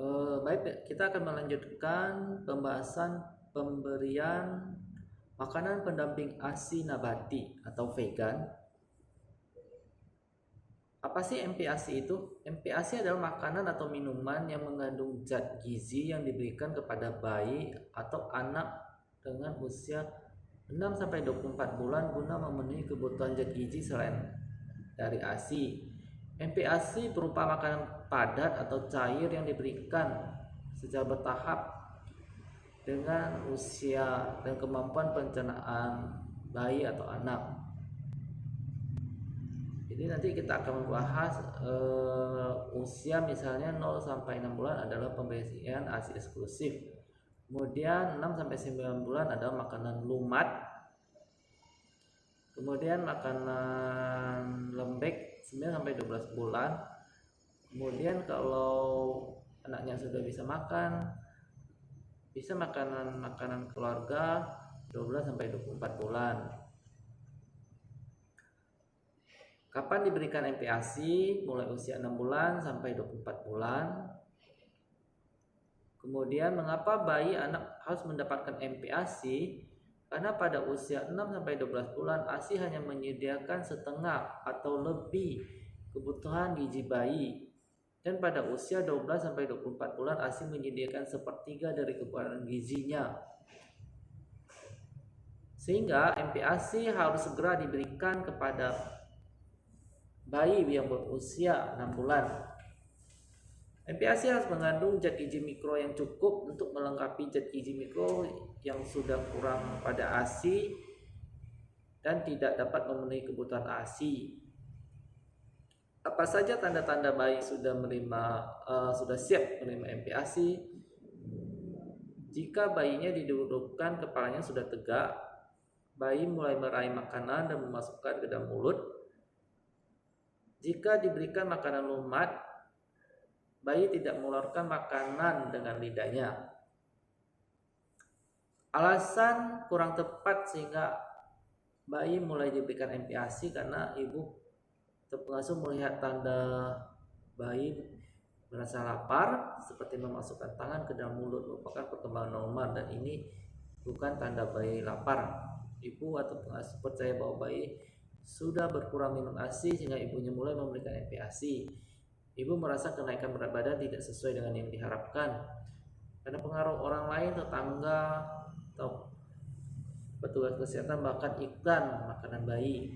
Baik, kita akan melanjutkan pembahasan pemberian makanan pendamping ASI nabati atau vegan. Apa sih MPASI itu? MPASI adalah makanan atau minuman yang mengandung zat gizi yang diberikan kepada bayi atau anak dengan usia 6-24 bulan guna memenuhi kebutuhan zat gizi selain dari ASI. MPASI berupa makanan padat atau cair yang diberikan secara bertahap dengan usia dan kemampuan pencernaan bayi atau anak. Jadi nanti kita akan membahas usia misalnya 0-6 bulan adalah pemberian ASI eksklusif. Kemudian 6-9 bulan adalah makanan lumat. Kemudian makanan lembek 9-12 bulan. Kemudian kalau anaknya sudah bisa makan, bisa makanan keluarga 12-24 bulan. Kapan diberikan MPASI? Mulai usia 6 bulan sampai 24 bulan. Kemudian mengapa bayi anak harus mendapatkan MPASI? Karena pada usia 6-12 bulan ASI hanya menyediakan setengah atau lebih kebutuhan gizi bayi. Dan pada usia 12-24 bulan ASI menyediakan sepertiga dari kebutuhan gizinya. Sehingga MPASI harus segera diberikan kepada bayi yang berusia 6 bulan. MPASI harus mengandung zat gizi mikro yang cukup untuk melengkapi zat gizi mikro yang sudah kurang pada ASI dan tidak dapat memenuhi kebutuhan ASI. Apa saja tanda-tanda bayi sudah siap menerima MPASI? Jika bayinya didudukkan, kepalanya sudah tegak, bayi mulai meraih makanan dan memasukkan ke dalam mulut. Jika diberikan makanan lumat, bayi tidak mengeluarkan makanan dengan lidahnya. Alasan kurang tepat sehingga bayi mulai diberikan MPASI karena ibu atau pengasuh melihat tanda bayi merasa lapar seperti memasukkan tangan ke dalam mulut merupakan perkembangan normal dan ini bukan tanda bayi lapar. Ibu atau pengasuh percaya bahwa bayi sudah berkurang minum ASI sehingga ibunya mulai memberikan MPASI. Ibu merasa kenaikan berat badan tidak sesuai dengan yang diharapkan karena pengaruh orang lain, tetangga atau petugas kesehatan bahkan iklan makanan bayi.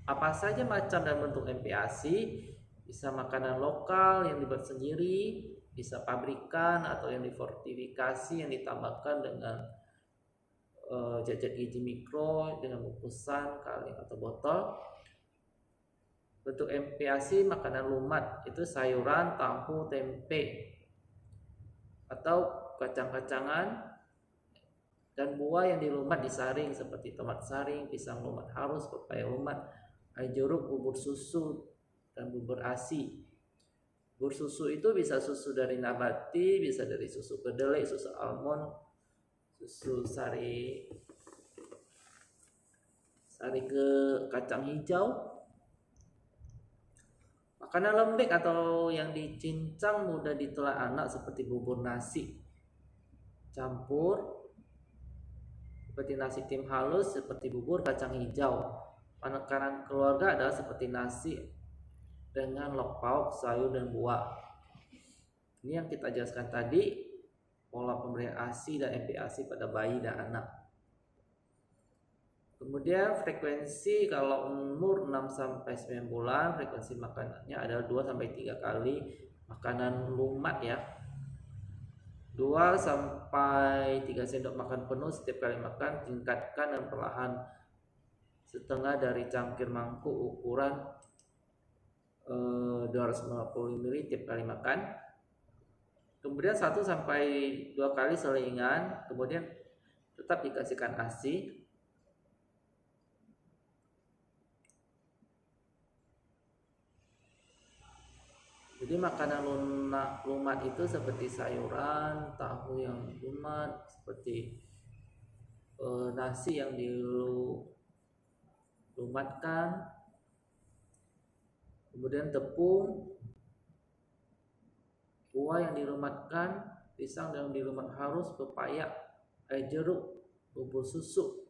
Apa saja macam dan bentuk MPASI? Bisa makanan lokal yang dibuat sendiri, bisa pabrikan atau yang difortifikasi yang ditambahkan dengan zat gizi mikro dengan bungkusan kaleng atau botol. Bentuk MPASI makanan lumat itu sayuran, tahu, tempe atau kacang-kacangan dan buah yang dilumat disaring seperti tomat saring, pisang lumat halus, pepaya lumat, air jeruk, bubur susu dan bubur ASI. Bubur susu itu bisa susu dari nabati, bisa dari susu kedelai, susu almond, susu sari ke kacang hijau. Makanan lembek atau yang dicincang mudah ditelan anak seperti bubur nasi campur, seperti nasi tim halus, seperti bubur kacang hijau. Makanan keluarga adalah seperti nasi dengan lauk pauk, sayur dan buah. Ini yang kita jelaskan tadi, pola pemberian ASI dan MPASI pada bayi dan anak. Kemudian frekuensi kalau umur 6-9 bulan, frekuensi makanannya adalah 2-3 kali makanan lumat ya. 2-3 sendok makan penuh setiap kali makan, tingkatkan dan perlahan setengah dari cangkir mangkuk ukuran 250 ml tiap kali makan. Kemudian 1-2 kali selingan, kemudian tetap dikasihkan ASI. Jadi makanan lumat itu seperti sayuran, tahu yang lumat, seperti nasi yang dilumatkan, kemudian tepung, buah yang dilumatkan, pisang yang dilumat halus, pepaya, air jeruk, bubur susu.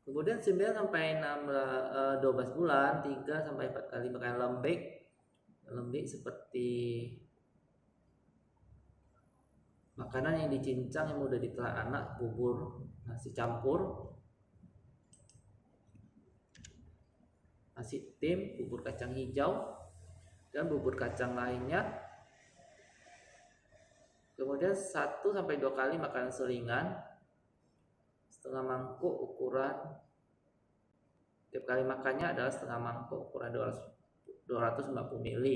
Kemudian 9 sampai 12 bulan 3 sampai 4 kali makan lembek. Lembek seperti makanan yang dicincang yang mudah ditelan anak, bubur nasi campur, nasi tim, bubur kacang hijau, dan bubur kacang lainnya. Kemudian 1 sampai 2 kali makan selingan, setengah mangkuk ukuran, tiap kali makannya adalah setengah mangkuk ukuran 250 ml.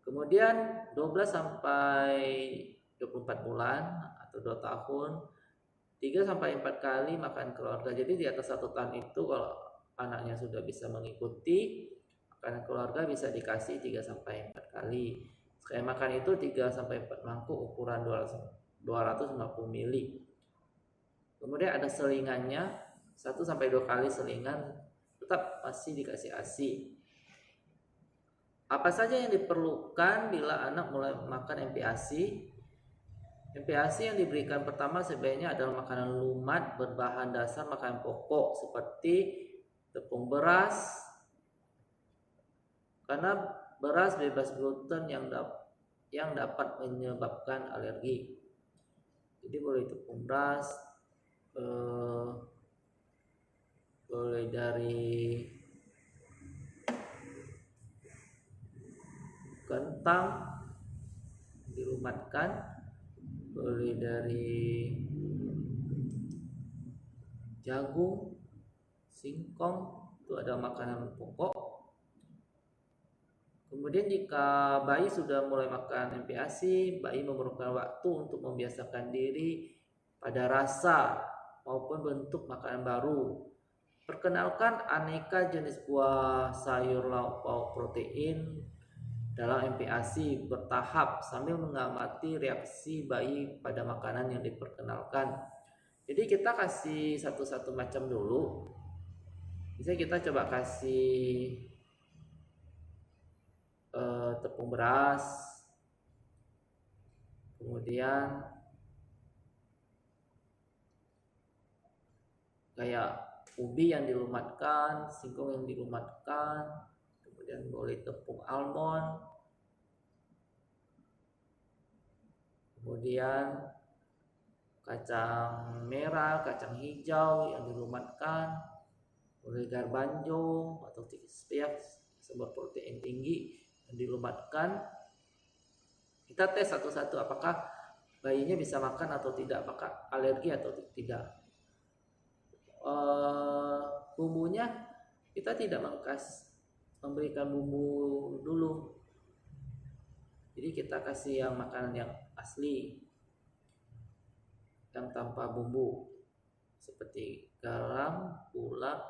Kemudian 12 sampai 24 bulan atau 2 tahun 3 sampai 4 kali makan keluarga. Jadi di atas 1 tahun itu kalau anaknya sudah bisa mengikuti makanan keluarga bisa dikasih 3 sampai 4 kali. Sekali makan itu 3 sampai 4 mangkuk ukuran 250 ml. Kemudian ada selingannya 1 sampai 2 kali selingan, tetap masih dikasih ASI. Apa saja yang diperlukan bila anak mulai makan MPASI? MPASI yang diberikan pertama sebaiknya adalah makanan lumat berbahan dasar makanan pokok seperti tepung beras, karena beras bebas gluten yang dapat menyebabkan alergi. Jadi boleh tepung beras, boleh dari kentang dilumatkan, boleh dari jagung, singkong, itu ada makanan pokok. Kemudian jika bayi sudah mulai makan MPASI, bayi memerlukan waktu untuk membiasakan diri pada rasa maupun bentuk makanan baru. Perkenalkan aneka jenis buah, sayur, lauk pauk, protein dalam MPASI bertahap sambil mengamati reaksi bayi pada makanan yang diperkenalkan. Jadi kita kasih satu-satu macam dulu. Misalnya kita coba kasih tepung beras, kemudian kayak ubi yang dilumatkan, singkong yang dilumatkan, kemudian boleh tepung almond, kemudian kacang merah, kacang hijau yang dilumatkan, boleh garbanzo atau chickpeas sumber protein tinggi yang dilumatkan. Kita tes satu-satu apakah bayinya bisa makan atau tidak, apakah alergi atau tidak. Bumbunya kita tidak memberikan bumbu dulu, jadi kita kasih yang makanan yang asli yang tanpa bumbu seperti garam, gula,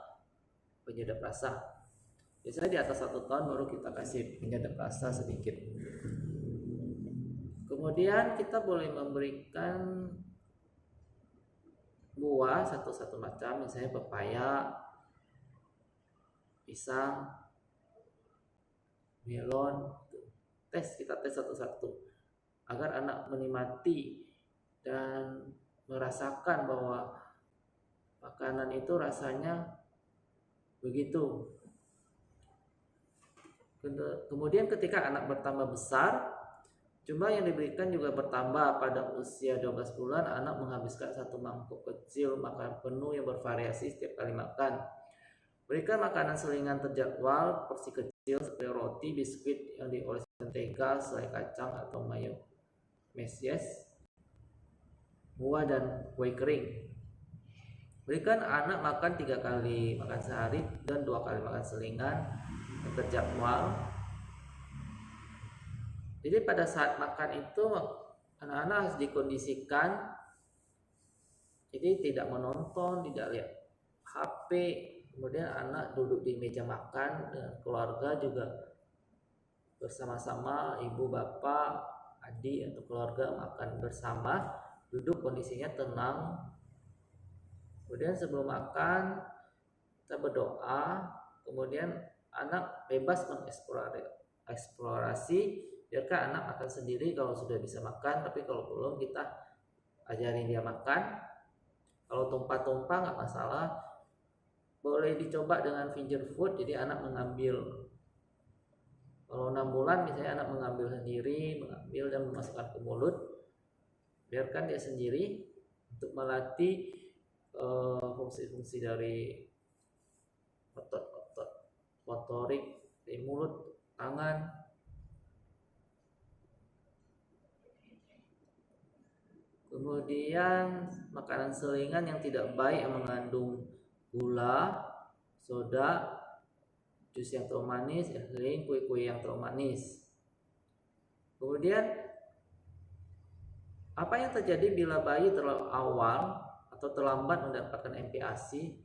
penyedap rasa. Biasanya di atas 1 tahun baru kita kasih penyedap rasa sedikit. Kemudian kita boleh memberikan buah satu-satu macam, misalnya pepaya, pisang, melon. Kita tes satu-satu agar anak menikmati dan merasakan bahwa makanan itu rasanya begitu. Kemudian ketika anak bertambah besar, jumlah yang diberikan juga bertambah. Pada usia 12 bulan, anak menghabiskan 1 mangkuk kecil makanan penuh yang bervariasi setiap kali makan. Berikan makanan selingan terjadwal, porsi kecil seperti roti, biskuit yang diolesi mentega, selai kacang atau mayo, meses, buah dan kue kering. Berikan anak makan 3 kali makan sehari dan 2 kali makan selingan yang terjadwal. Jadi pada saat makan itu anak-anak harus dikondisikan, jadi tidak menonton, tidak lihat HP. Kemudian anak duduk di meja makan dengan keluarga juga bersama-sama, ibu, bapak, adik atau keluarga makan bersama, duduk kondisinya tenang. Kemudian sebelum makan kita berdoa kemudian anak bebas mengeksplorasi, biarkan anak makan sendiri kalau sudah bisa makan, tapi kalau belum kita ajarin dia makan. Kalau tumpah-tumpah nggak masalah, boleh dicoba dengan finger food, jadi anak mengambil, kalau 6 bulan misalnya anak mengambil sendiri, mengambil dan memasukkan ke mulut, biarkan dia sendiri untuk melatih fungsi-fungsi dari otot-otot motorik di mulut, tangan. Kemudian makanan selingan yang tidak baik yang mengandung gula, soda, jus yang terlalu manis, es krim, kue-kue yang terlalu manis. Kemudian apa yang terjadi bila bayi terlalu awal atau terlambat mendapatkan MPASI?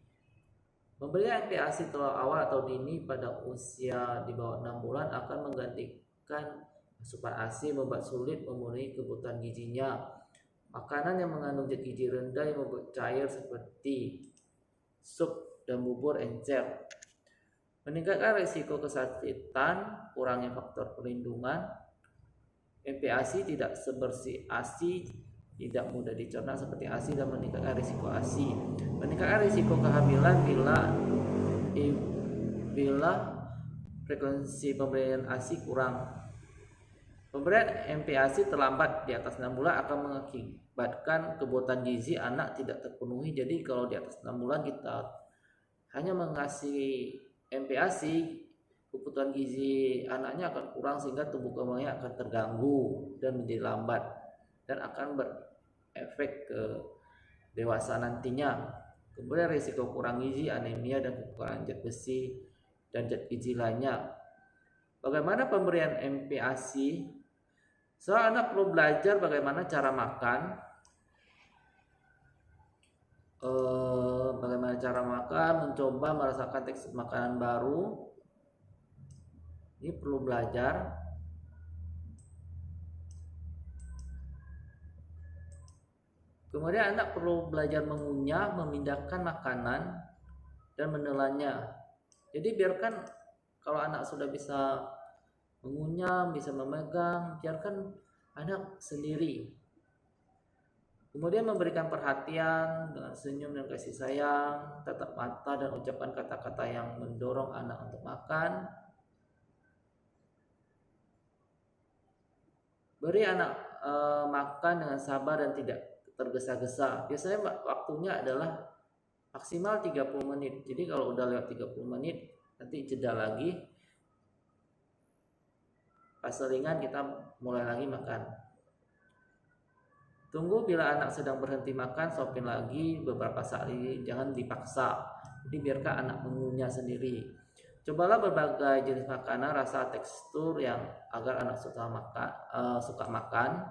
Memberikan MPASI terlalu awal atau dini pada usia di bawah 6 bulan akan menggantikan asupan ASI, membuat sulit memenuhi kebutuhan gizinya. Makanan yang mengandung zat gizi rendah yang membuat cair seperti sup dan bubur encer meningkatkan risiko kesakitan, kurangnya faktor perlindungan. MPASI tidak sebersih ASI, tidak mudah dicerna seperti ASI dan meningkatkan risiko ASI. Meningkatkan risiko kehamilan bila frekuensi pemberian ASI kurang. Pemberian MPASI terlambat di atas 6 bulan akan mengakibatkan kebutuhan gizi anak tidak terpenuhi. Jadi kalau di atas 6 bulan kita hanya mengasih MPASI, kebutuhan gizi anaknya akan kurang sehingga tumbuh kembangnya akan terganggu dan menjadi lambat dan akan berefek ke dewasa nantinya. Kemudian risiko kurang gizi, anemia dan kekurangan zat besi dan zat gizi lainnya. Bagaimana pemberian MPASI? Seorang anak perlu belajar bagaimana cara makan, mencoba merasakan tekstur makanan baru. Ini perlu belajar. Kemudian anak perlu belajar mengunyah, memindahkan makanan dan menelannya. Jadi biarkan kalau anak sudah bisa mengunyah, bisa memegang, biarkan anak sendiri. Kemudian memberikan perhatian dengan senyum dan kasih sayang, tatap mata dan ucapkan kata-kata yang mendorong anak untuk makan. Beri anak makan dengan sabar dan tidak tergesa-gesa. Biasanya waktunya adalah maksimal 30 menit. Jadi kalau udah lewat 30 menit, nanti jeda lagi. Pas selingan kita mulai lagi makan. Tunggu bila anak sedang berhenti makan, sopin lagi beberapa saat ini, jangan dipaksa. Jadi biarkan anak mengunyah sendiri. Cobalah berbagai jenis makanan, rasa, tekstur yang agar anak suka makan.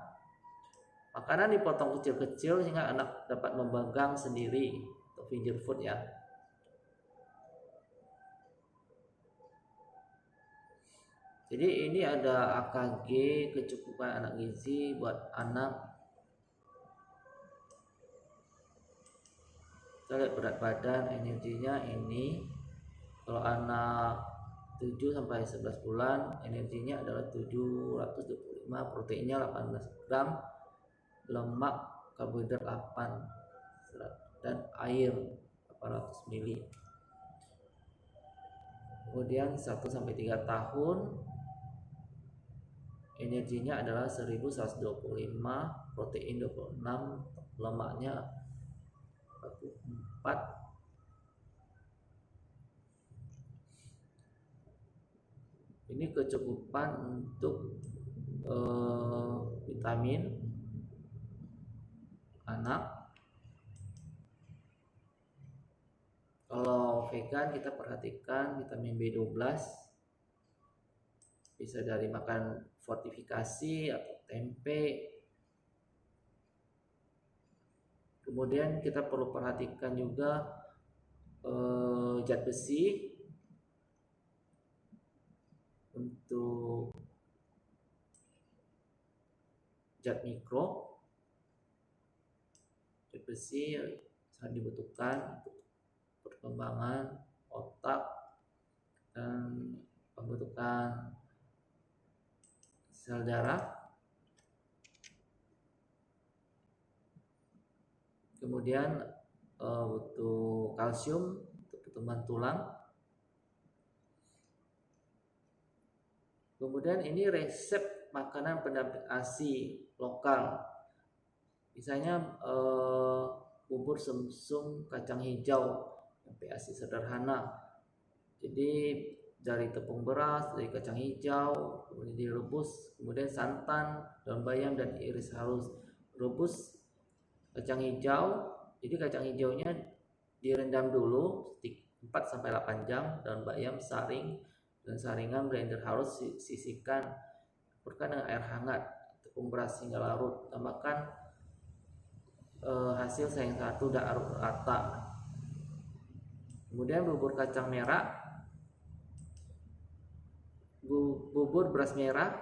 Makanan dipotong kecil-kecil sehingga anak dapat memegang sendiri, atau finger food ya. Jadi ini ada AKG kecukupan anak gizi buat anak. Kita lihat berat badan, energinya ini. Kalau anak 7 sampai 11 bulan, energinya adalah 725, proteinnya 18 gram, lemak, karbohidrat 8, dan air 800 ml. Kemudian 1 sampai 3 tahun, energinya adalah 1125, protein 26, lemaknya 44. Ini kecukupan untuk vitamin anak. Kalau vegan kita perhatikan vitamin B12 bisa dari makan fortifikasi atau tempe. Kemudian kita perlu perhatikan juga zat besi untuk zat mikro. Zat besi sangat dibutuhkan untuk perkembangan otak, meningkatkan sel darah. Kemudian butuh kalsium untuk pertumbuhan tulang. Kemudian ini resep makanan pendamping ASI lokal. Misalnya bubur sumsum kacang hijau, ASI sederhana. Jadi dari tepung beras, dari kacang hijau, kemudian direbus, kemudian santan, daun bayam dan iris halus. Rebus kacang hijau, jadi kacang hijaunya direndam dulu 4-8 jam, daun bayam saring dan saringan blender halus, sisihkan, campurkan dengan air hangat, tepung beras hingga larut, tambahkan hasil sayang satu dan aduk rata. Kemudian bubur kacang merah, bubur beras merah,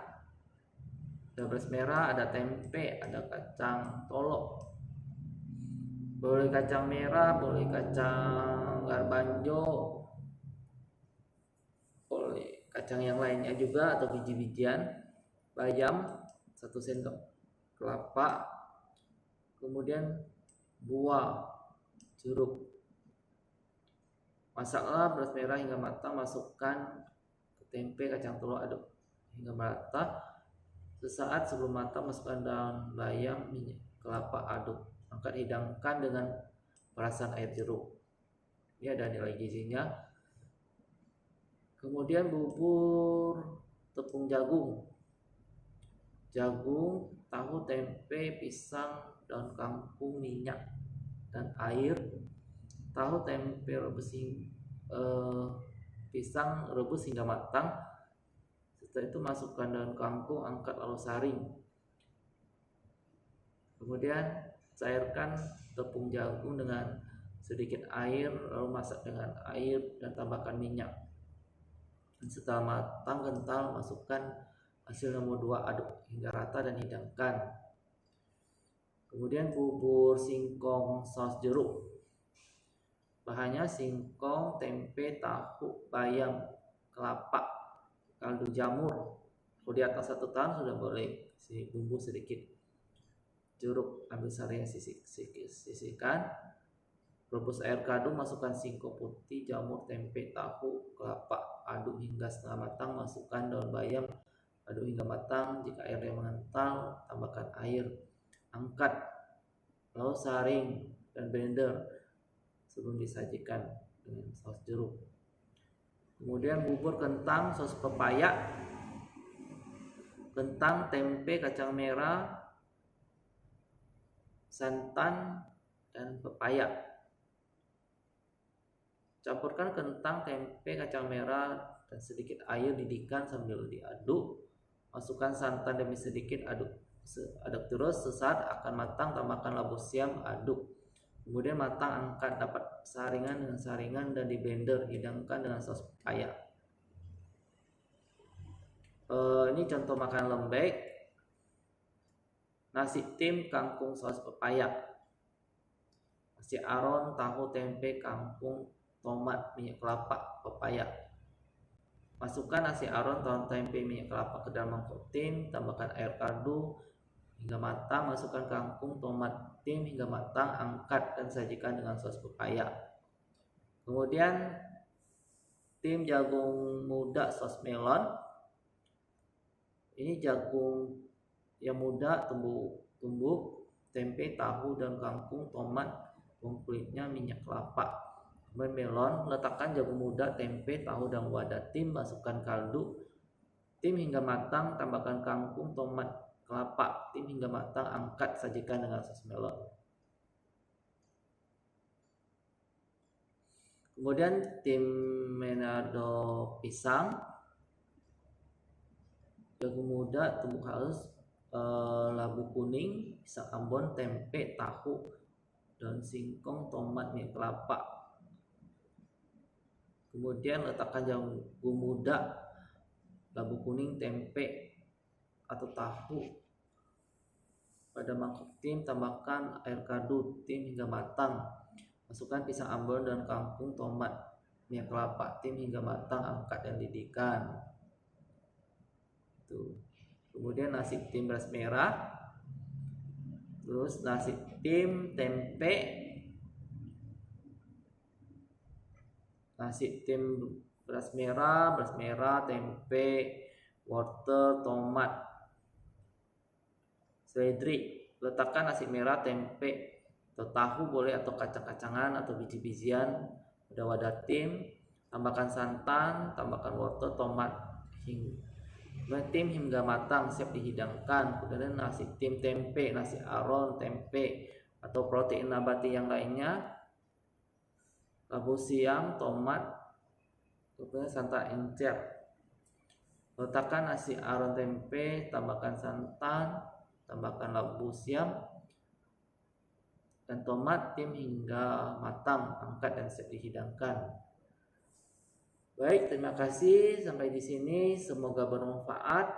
ada tempe, ada kacang tolok, boleh kacang merah, boleh kacang garbanjo, boleh kacang yang lainnya juga atau biji-bijian, bayam 1 sendok, kelapa, kemudian buah jeruk. Masaklah beras merah hingga matang, masukkan ke tempe, kacang telur, aduk hingga merata. Sesaat sebelum matang, masukkan daun bayam, minyak kelapa, aduk. Angkat, hidangkan dengan perasan air jeruk. Ini ada nilai gizinya. Kemudian bubur tepung jagung, tahu, tempe, pisang, daun kangkung, minyak dan air. Tahu, tempe, pisang rebus hingga matang. Setelah itu masukkan daun kangkung, angkat lalu saring. Kemudian cairkan tepung jagung dengan sedikit air, lalu masak dengan air dan tambahkan minyak. Dan setelah matang kental, masukkan hasil nomor 2, aduk hingga rata dan hidangkan. Kemudian bubur singkong saus jeruk. Bahannya singkong, tempe, tahu, bayam, kelapa, kaldu jamur. Kalau di atas 1 tahun sudah boleh bumbu sedikit. Jeruk ambil sarinya, sisihkan. Rebus air kaldu, masukkan singkong putih, jamur, tempe, tahu, kelapa, aduk hingga setengah matang. Masukkan daun bayam, aduk hingga matang. Jika airnya mengental, tambahkan air. Angkat, lalu saring dan blender sebelum disajikan dengan saus jeruk. Kemudian bubur kentang saus pepaya, kentang, tempe, kacang merah, santan dan pepaya. Campurkan kentang, tempe, kacang merah dan sedikit air, didihkan sambil diaduk. Masukkan santan demi sedikit, aduk terus. Sesaat akan matang, tambahkan labu siam, aduk. Kemudian matang, angkat, dapat saringan dengan saringan dan di blender, hidangkan dengan saus pepaya. Ini contoh makanan lembek. Nasi tim kangkung saus pepaya, nasi aron, tahu, tempe, kangkung, tomat, minyak kelapa, pepaya. Masukkan nasi aron, tahu, tempe, minyak kelapa ke dalam mangkok tim, tambahkan air kaldu hingga matang, masukkan kangkung, tomat, tim hingga matang, angkat dan sajikan dengan saus pepaya. Kemudian tim jagung muda saus melon. Ini jagung yang muda, tumbuk, tempe, tahu dan kangkung, tomat, bawang kulitnya, minyak kelapa. Kemudian melon, letakkan jagung muda, tempe, tahu dan wadah tim, masukkan kaldu tim hingga matang, tambahkan kangkung, tomat, kelapa, tim hingga matang, angkat, sajikan dengan saus melon. Kemudian tim menado pisang, jagung muda, tumbuk halus, labu kuning, pisang ambon, tempe, tahu, daun singkong, tomat, minyak kelapa. Kemudian letakkan jagung muda, labu kuning, tempe atau tahu pada mangkok tim, tambahkan air kaldu tim hingga matang. Masukkan pisang ambon dan kangkung, tomat, minyak kelapa, tim hingga matang, angkat dan didihkan. Tuh. Kemudian nasi tim beras merah, terus nasi tim tempe, nasi tim beras merah, tempe, wortel, tomat, seledri. Letakkan nasi merah, tempe, atau tahu boleh, atau kacang-kacangan atau biji-bijian pada wadah tim. Tambahkan santan, tambahkan wortel, tomat, tim hingga matang siap dihidangkan. Kemudian nasi tim tempe, nasi aron tempe atau protein nabati yang lainnya, labu siam, tomat, kemudian santan encer. Letakkan nasi aron tempe, tambahkan santan, tambahkan labu siam dan tomat, tim hingga matang, angkat dan siap dihidangkan. Baik, terima kasih sampai di sini, semoga bermanfaat.